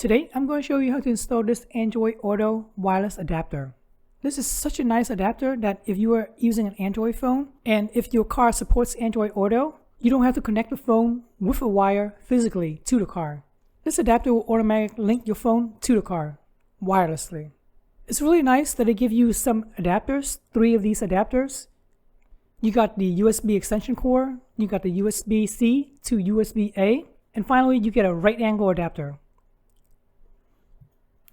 Today, I'm going to show you how to install this Android Auto wireless adapter. This is such a nice adapter that if you are using an Android phone and if your car supports Android Auto, you don't have to connect the phone with a wire physically to the car. This adapter will automatically link your phone to the car wirelessly. It's really nice that they give you some adapters, 3 of these adapters. You got the USB extension cord, you got the USB-C to USB-A, and finally you get a right angle adapter.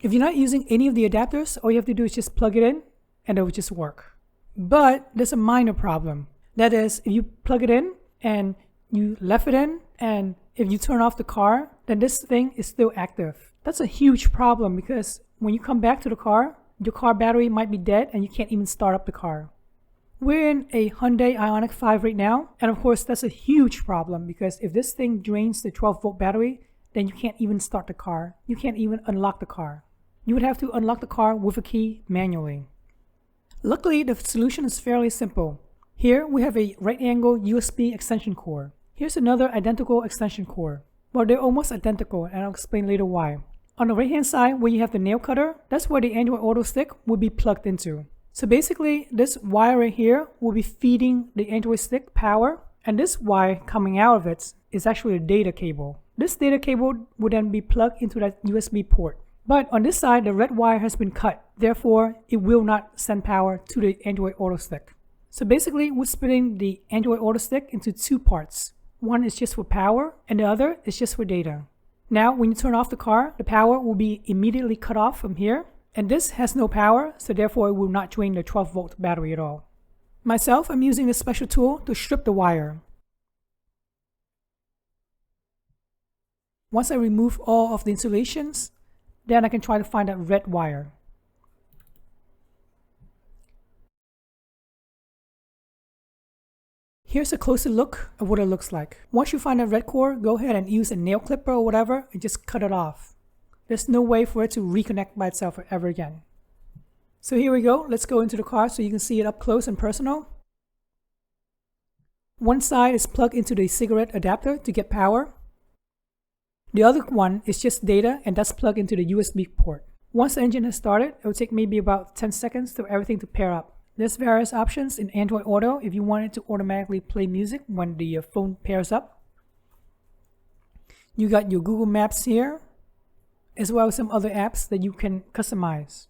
If you're not using any of the adapters, all you have to do is just plug it in and it will just work. But there's a minor problem. That is, if you plug it in and you left it in, and if you turn off the car, then this thing is still active. That's a huge problem because when you come back to the car, your car battery might be dead and you can't even start up the car. We're in a Hyundai Ioniq 5 right now, and of course that's a huge problem because if this thing drains the 12-volt battery, then you can't even start the car. You can't even unlock the car. You would have to unlock the car with a key manually. Luckily, the solution is fairly simple. Here we have a right angle USB extension cord. Here's another identical extension cord. Well, they're almost identical, and I'll explain later why. On the right hand side where you have the nail cutter, that's where the Android Auto stick will be plugged into. So basically this wire right here will be feeding the Android stick power, and this wire coming out of it is actually a data cable. This data cable will then be plugged into that USB port. But on this side, the red wire has been cut. Therefore, it will not send power to the Android Auto stick. So basically, we're splitting the Android Auto stick into 2 parts. One is just for power, and the other is just for data. Now, when you turn off the car, the power will be immediately cut off from here. And this has no power, so therefore it will not drain the 12-volt battery at all. Myself, I'm using this special tool to strip the wire. Once I remove all of the insulations, then I can try to find that red wire. Here's a closer look at what it looks like. Once you find that red cord, go ahead and use a nail clipper or whatever and just cut it off. There's no way for it to reconnect by itself ever again. So here we go. Let's go into the car so you can see it up close and personal. One side is plugged into the cigarette adapter to get power. The other one is just data, and that's plugged into the USB port. Once the engine has started, it will take maybe about 10 seconds for everything to pair up. There's various options in Android Auto if you want it to automatically play music when the phone pairs up. You got your Google Maps here, as well as some other apps that you can customize.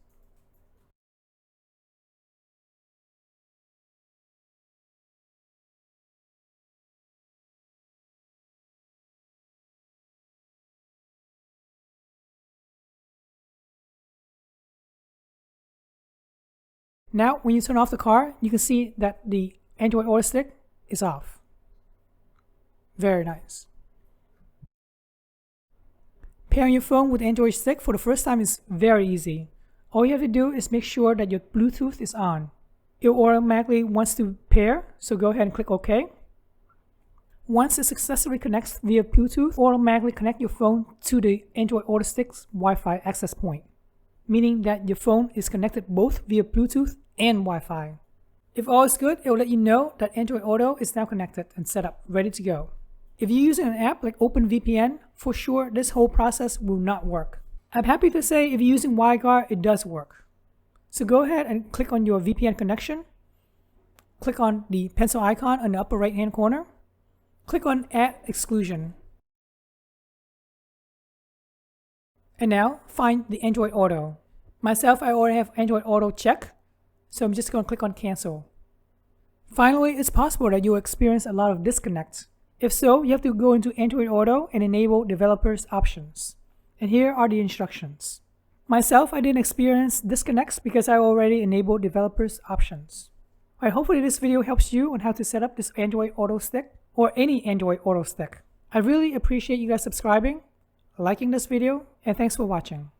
Now, when you turn off the car, you can see that the Android Auto stick is off. Very nice. Pairing your phone with Android stick for the first time is very easy. All you have to do is make sure that your Bluetooth is on. It automatically wants to pair, so go ahead and click OK. Once it successfully connects via Bluetooth, automatically connect your phone to the Android Auto stick's Wi-Fi access point, meaning that your phone is connected both via Bluetooth and Wi-Fi. If all is good, it will let you know that Android Auto is now connected and set up, ready to go. If you're using an app like OpenVPN, for sure this whole process will not work. I'm happy to say if you're using WireGuard, it does work. So go ahead and click on your VPN connection. Click on the pencil icon on the upper right hand corner. Click on Add Exclusion. And now find the Android Auto. Myself, I already have Android Auto checked, so I'm just going to click on Cancel. Finally, it's possible that you'll experience a lot of disconnects. If so, you have to go into Android Auto and enable developers options. And here are the instructions. Myself, I didn't experience disconnects because I already enabled developers options. Alright, hopefully this video helps you on how to set up this Android Auto stick or any Android Auto stick. I really appreciate you guys subscribing, liking this video, and thanks for watching.